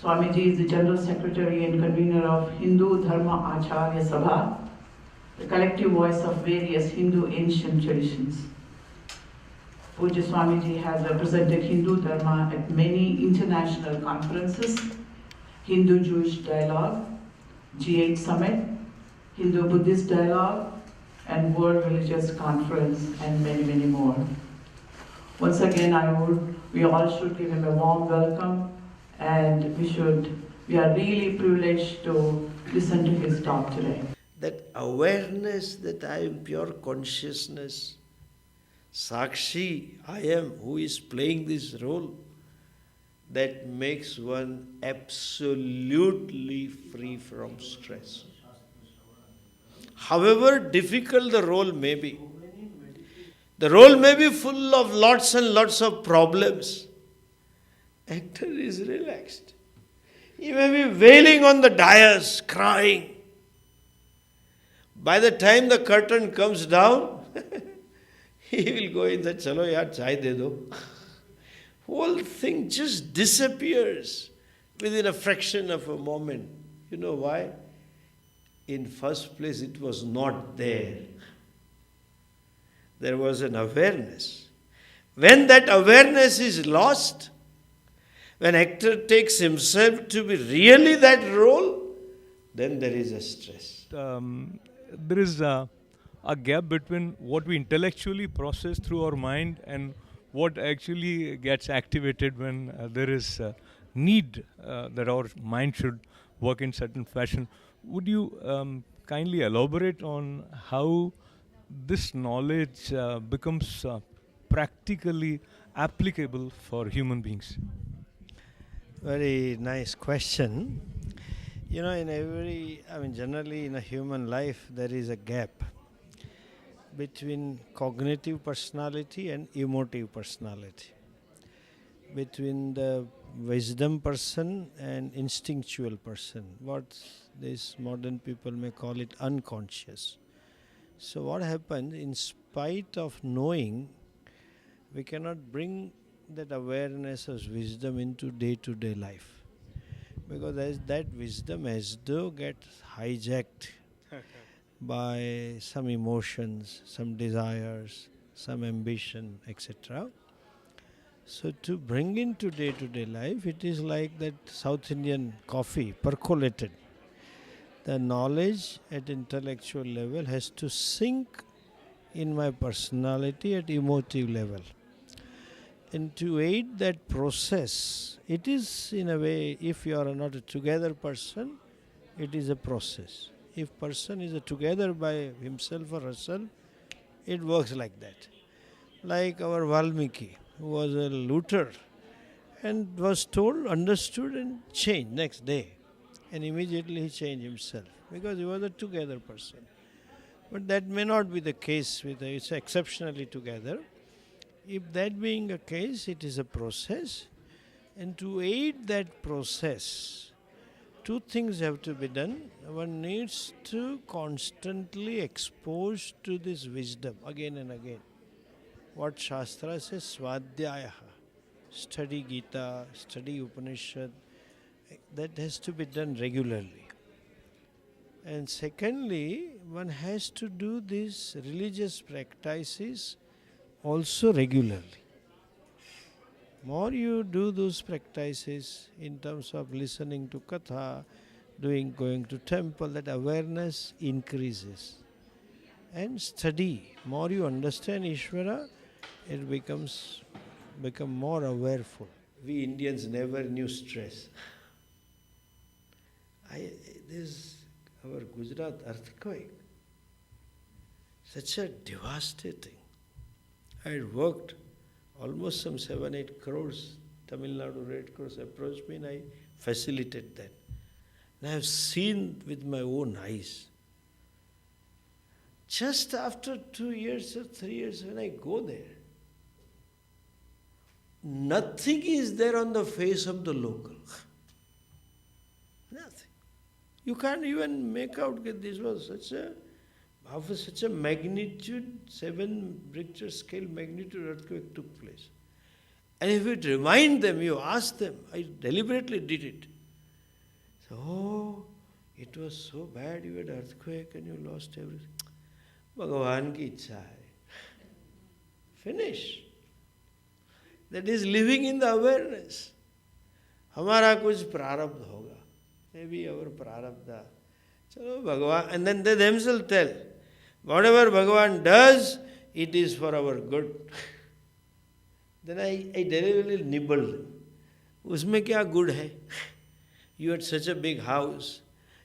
Swamiji is the General Secretary and convener of Hindu Dharma Acharya Sabha, the collective voice of various Hindu ancient traditions. Pujya Swamiji has represented Hindu Dharma at many international conferences, Hindu-Jewish Dialogue, G8 Summit, Hindu-Buddhist Dialogue, and World Religious Conference, and many, many more. Once again, we all should give him a warm welcome, and we are really privileged to listen to his talk today. That awareness that I am pure consciousness, Sakshi, I am, who is playing this role, that makes one absolutely free from stress. However difficult the role may be, the role may be full of lots and lots of problems. Actor is relaxed. He may be wailing on the dais, crying. By the time the curtain comes down, he will go in that, chalo yaar, chai de do. Whole thing just disappears within a fraction of a moment. You know why? In first place, it was not there. There was an awareness. When that awareness is lost, when actor takes himself to be really that role, then there is a stress. There is a gap between what we intellectually process through our mind and what actually gets activated when there is need that our mind should work in certain fashion. Would you kindly elaborate on how this knowledge becomes practically applicable for human beings? Very nice question. You know, generally in a human life, there is a gap between cognitive personality and emotive personality, between the wisdom person and instinctual person, what these modern people may call it unconscious. So what happens, in spite of knowing, we cannot bring that awareness as wisdom into day-to-day life, because that wisdom as though gets hijacked by some emotions, some desires, some ambition, etc. So to bring into day-to-day life, it is like that South Indian coffee, percolated. The knowledge at intellectual level has to sink in my personality at emotive level. And to aid that process, it is in a way, if you are not a together person, it is a process. If person is together by himself or herself, it works like that. Like our Valmiki, who was a looter and was told, understood and changed next day. And immediately he changed himself because he was a together person. But that may not be the case with it's exceptionally together. If that being the case, it is a process. And to aid that process, two things have to be done. One needs to constantly expose to this wisdom again and again. What Shastra says, Svadhyaya, study Gita, study Upanishad, that has to be done regularly. And secondly, one has to do these religious practices also regularly. More you do those practices in terms of listening to katha, going to temple, that awareness increases. And study, more you understand Ishvara, it become more awareful. We Indians never knew stress. This our Gujarat earthquake, such a devastating. I had worked almost some 7-8 crores. Tamil Nadu Red Cross approached me and I facilitated that. And I have seen with my own eyes. Just after 2 years or 3 years when I go there, nothing is there on the face of the local. Nothing. You can't even make out that this was such a magnitude, 7 Richter scale magnitude earthquake took place. And if you remind them, you ask them, I deliberately did it. Oh, it was so bad, you had earthquake and you lost everything. Bhagavan ki ichha hai. Finish. That is living in the awareness. हमारा कुछ प्रारब्ध होगा. Maybe our prarabdha. Chalo Bhagavan, and then they themselves tell, whatever Bhagavan does, it is for our good. Then I deliberately nibbled. उसमें क्या good है? You had such a big house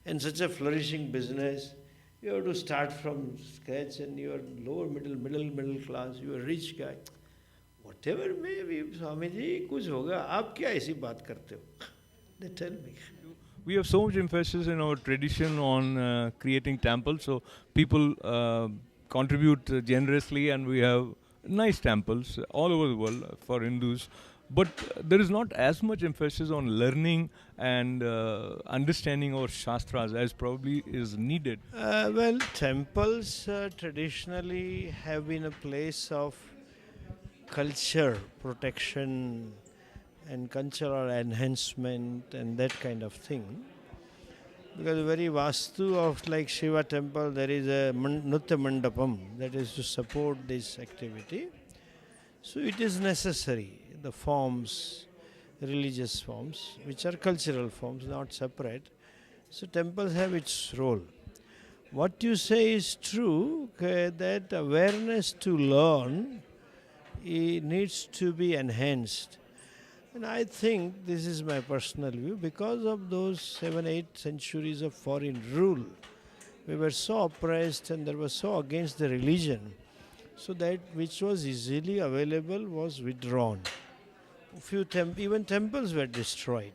and such a flourishing business. You have to start from scratch and you are lower middle class. You are a rich guy. Whatever may be, Swami ji, कुछ होगा. आप क्या ऐसी बात करते हो? They tell me. We have so much emphasis in our tradition on creating temples, so people contribute generously, and we have nice temples all over the world for Hindus. But there is not as much emphasis on learning and understanding our shastras as probably is needed. Well, temples traditionally have been a place of culture protection and cultural enhancement and that kind of thing. Because the very vastu of like Shiva temple, there is a Nutya Mandapam that is to support this activity. So it is necessary, the forms, religious forms, which are cultural forms, not separate. So temples have its role. What you say is true, that awareness to learn needs to be enhanced. And I think, this is my personal view, because of those 7-8 centuries of foreign rule, we were so oppressed and there was so against the religion, so that which was easily available was withdrawn. Even temples were destroyed.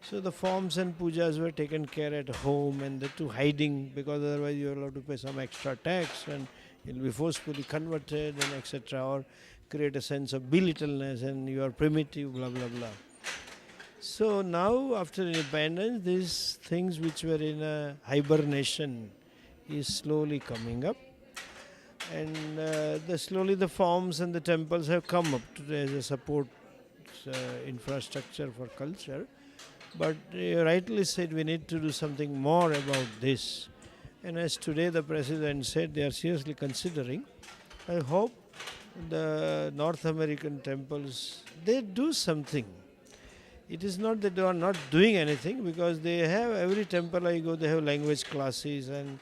So the forms and pujas were taken care at home and the to hiding, because otherwise you are allowed to pay some extra tax and you'll be forcefully converted and etc. Or create a sense of belittleness and you are primitive, blah blah blah. So now after independence, these things which were in a hibernation is slowly coming up. And slowly the forms and the temples have come up today as a support infrastructure for culture. But you rightly said we need to do something more about this. And as today the President said, they are seriously considering. I hope the North American temples, they do something. It is not that they are not doing anything, because they have, every temple I go, they have language classes and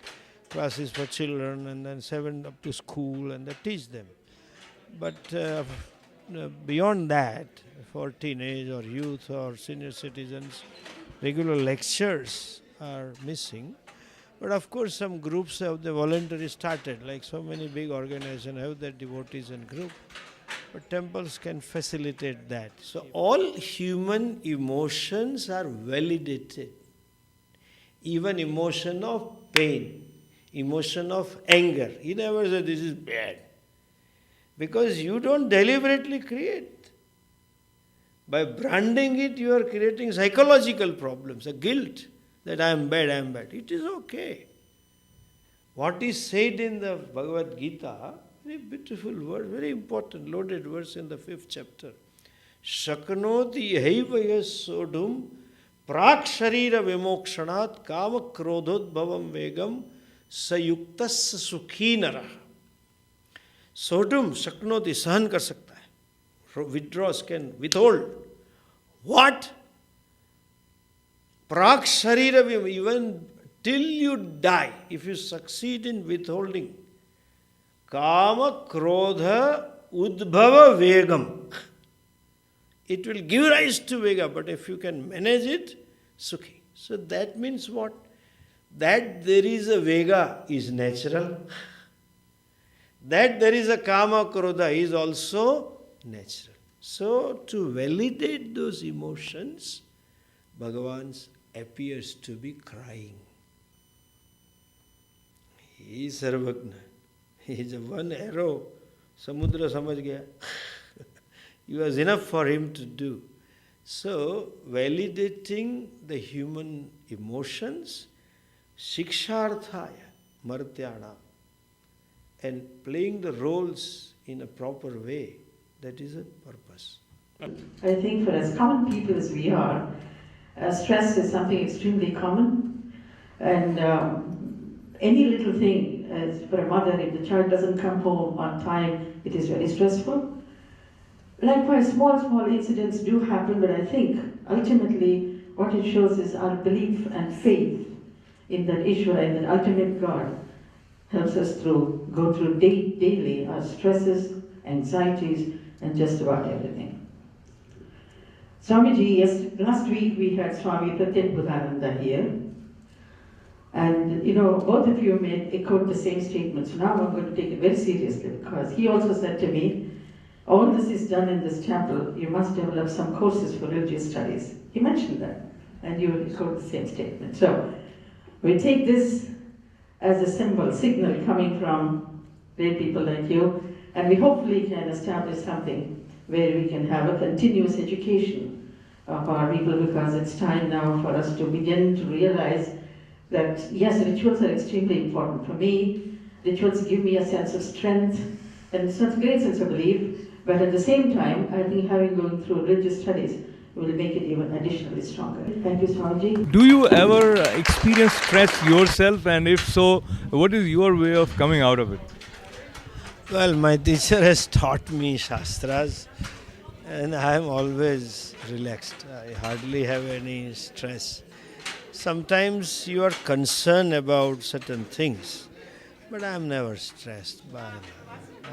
classes for children, and then 7 up to school, and they teach them. But beyond that, for teenage or youth or senior citizens, regular lectures are missing. But of course some groups have the voluntary started, like so many big organizations have their devotees and group. But temples can facilitate that. So all human emotions are validated. Even emotion of pain, emotion of anger. He never said this is bad. Because you don't deliberately create. By branding it, you are creating psychological problems, a guilt that I am bad, I am bad. It is okay. What is said in the Bhagavad Gita, very beautiful word, very important, loaded verse in the 5th chapter. Shaknoti haivaya sodhum prak sharira vimokshanat kama krodhot bhavam vegam sayuktas sukhi nara. Sodhum, shaknoti, sahan kar sakta hai. Withdraws, can withhold. What? Prak sharira, even till you die, if you succeed in withholding, kama krodha udbhava vegam, it will give rise to vega, but if you can manage it, sukhi. So that means what? That there is a vega is natural. That there is a kama krodha is also natural. So to validate those emotions, Bhagavan appears to be crying. He is Sarvagna. He is a one arrow. Samudra samajh gaya. It was enough for him to do. So, validating the human emotions, shiksharthaya, martyana, and playing the roles in a proper way, that is a purpose. I think for as common people as we are, Stress is something extremely common, and any little thing, as for a mother, if the child doesn't come home on time, it is very stressful. Likewise, small incidents do happen, but I think ultimately what it shows is our belief and faith in that Ishvara, in that ultimate God, helps us go through daily our stresses, anxieties, and just about everything. Swamiji, yes, last week we had Swami Pratyek Buddhananda here. And both of you echoed the same statement. So now I'm going to take it very seriously, because he also said to me, all this is done in this chapel, you must develop some courses for religious studies. He mentioned that, and you echoed the same statement. So we take this as a signal coming from great people like you, and we hopefully can establish something where we can have a continuous education of our people, because it's time now for us to begin to realize that yes, rituals are extremely important for me. Rituals give me a sense of strength and such a great sense of belief, but at the same time, I think having gone through religious studies will make it even additionally stronger. Thank you, Swamiji. Do you ever experience stress yourself, and if so, what is your way of coming out of it? Well, my teacher has taught me Shastras, and I am always relaxed. I hardly have any stress. Sometimes you are concerned about certain things, but I am never stressed. I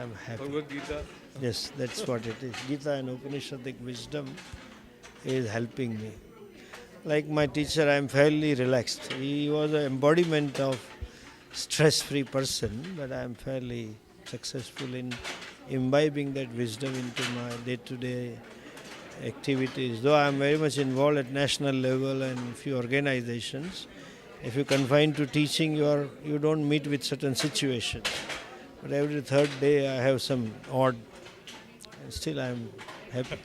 am happy. Gita. Yes, that's what it is. Gita and Upanishadic wisdom is helping me. Like my teacher, I am fairly relaxed. He was an embodiment of stress-free person, but I am fairly successful in imbibing that wisdom into my day-to-day activities. Though I am very much involved at national level and few organizations, if you confine to teaching, you don't meet with certain situations. But every third day I have some odd, and still I am happy.